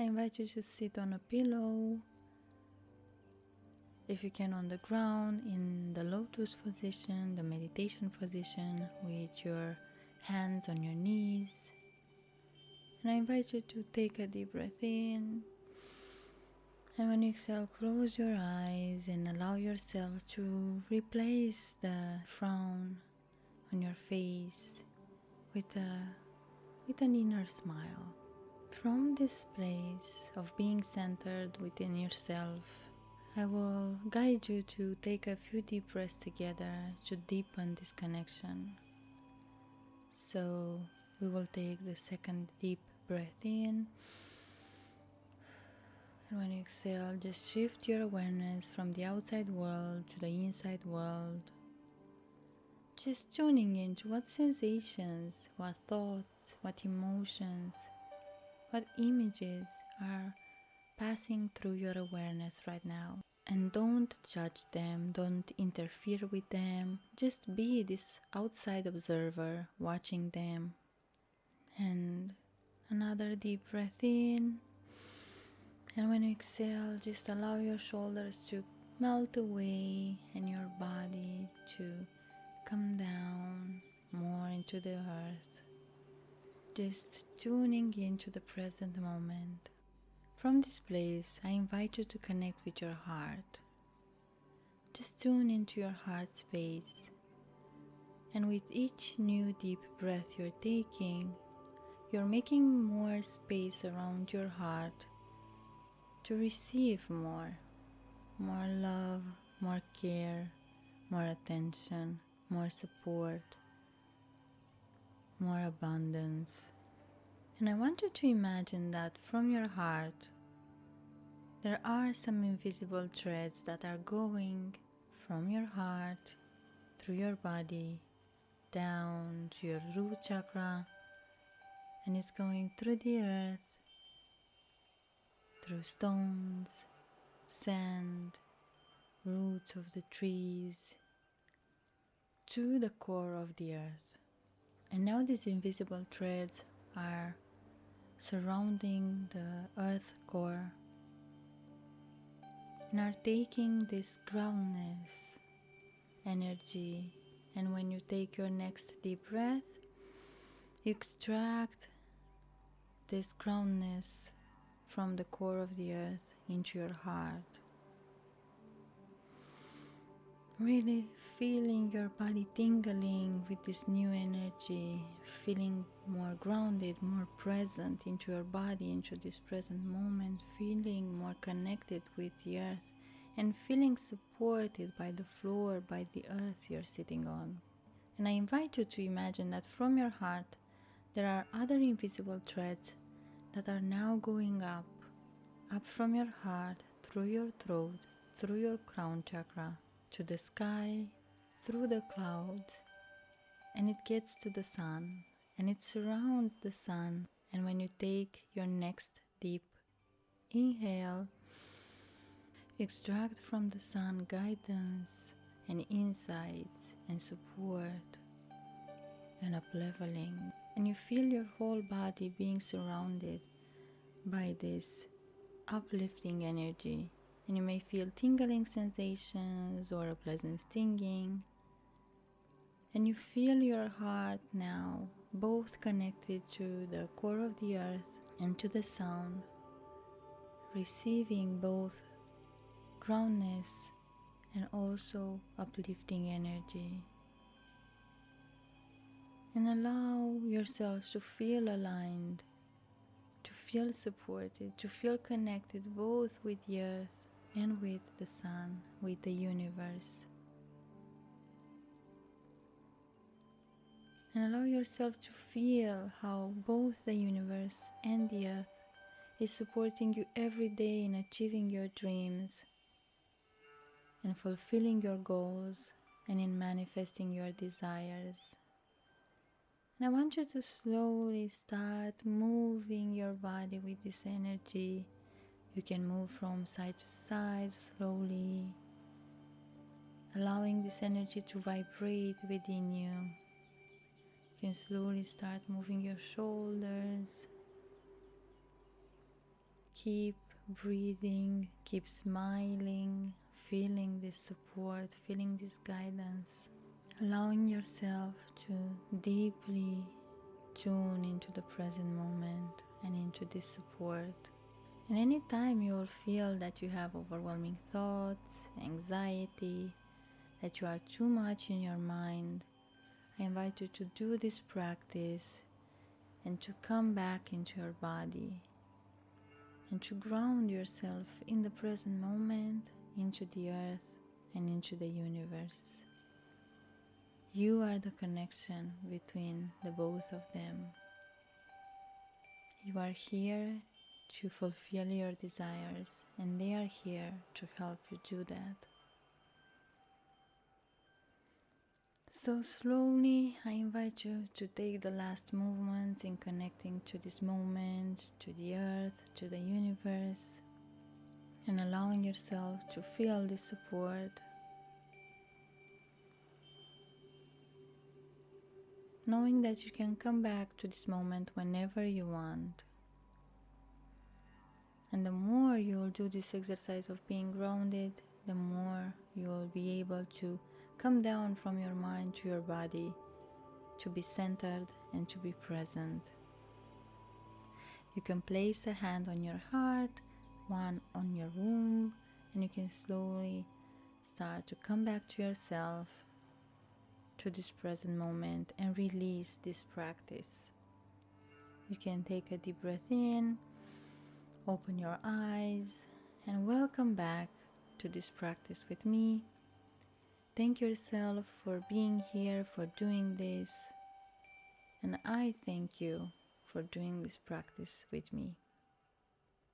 I invite you to sit on a pillow, if you can on the ground, in the lotus position, the meditation position, with your hands on your knees. And I invite you to take a deep breath in, and when you exhale, close your eyes and allow yourself to replace the frown on your face with an inner smile. From this place of being centered within yourself, I will guide you to take a few deep breaths together to deepen this connection. So we will take the second deep breath in, and when you exhale, just shift your awareness from the outside world to the inside world, just tuning into what sensations, what thoughts, what emotions, what images are passing through your awareness right now. And don't judge them, don't interfere with them, just be this outside observer watching them. And another deep breath in, and when you exhale, just allow your shoulders to melt away and your body to come down more into the earth, just tuning into the present moment. From this place, I invite you to connect with your heart. Just tune into your heart space, and with each new deep breath you're taking, you're making more space around your heart to receive more love, more care, more attention, more support, more abundance. And I want you to imagine that from your heart there are some invisible threads that are going from your heart through your body down to your root chakra, and it's going through the earth, through stones, sand, roots of the trees, to the core of the earth. And now these invisible threads are surrounding the earth core and are taking this groundness energy. And when you take your next deep breath, you extract this groundness from the core of the earth into your heart, really feeling your body tingling with this new energy, feeling more grounded, more present into your body, into this present moment, feeling more connected with the earth, and feeling supported by the floor, by the earth you're sitting on. And I invite you to imagine that from your heart there are other invisible threads that are now going up from your heart, through your throat, through your crown chakra, to the sky, through the clouds, and it gets to the sun, and it surrounds the sun. And when you take your next deep inhale, extract from the sun guidance and insights and support and up-leveling, and you feel your whole body being surrounded by this uplifting energy. And you may feel tingling sensations or a pleasant stinging, and you feel your heart now both connected to the core of the earth and to the sound, receiving both groundness and also uplifting energy. And allow yourselves to feel aligned, to feel supported, to feel connected both with the earth and with the sun, with the universe. And allow yourself to feel how both the universe and the earth is supporting you every day in achieving your dreams and fulfilling your goals and in manifesting your desires. And I want you to slowly start moving your body with this energy. You can move from side to side slowly, allowing this energy to vibrate within you. You can slowly start moving your shoulders. keep breathing, keep smiling, feeling this support, feeling this guidance, allowing yourself to deeply tune into the present moment and into this support. And anytime you will feel that you have overwhelming thoughts, anxiety, that you are too much in your mind, I invite you to do this practice and to come back into your body and to ground yourself in the present moment, into the earth and into the universe. You are the connection between the both of them. You are here to fulfill your desires, and they are here to help you do that. So slowly, I invite you to take the last movements in connecting to this moment, to the earth, to the universe, and allowing yourself to feel this support. Knowing that you can come back to this moment whenever you want. And the more you will do this exercise of being grounded, the more you will be able to come down from your mind to your body, to be centered and to be present. You can place a hand on your heart, one on your womb, and you can slowly start to come back to yourself, to this present moment, and release this practice. You can take a deep breath in, open your eyes, and welcome back to this practice with me. Thank yourself for being here, for doing this, and I thank you for doing this practice with me.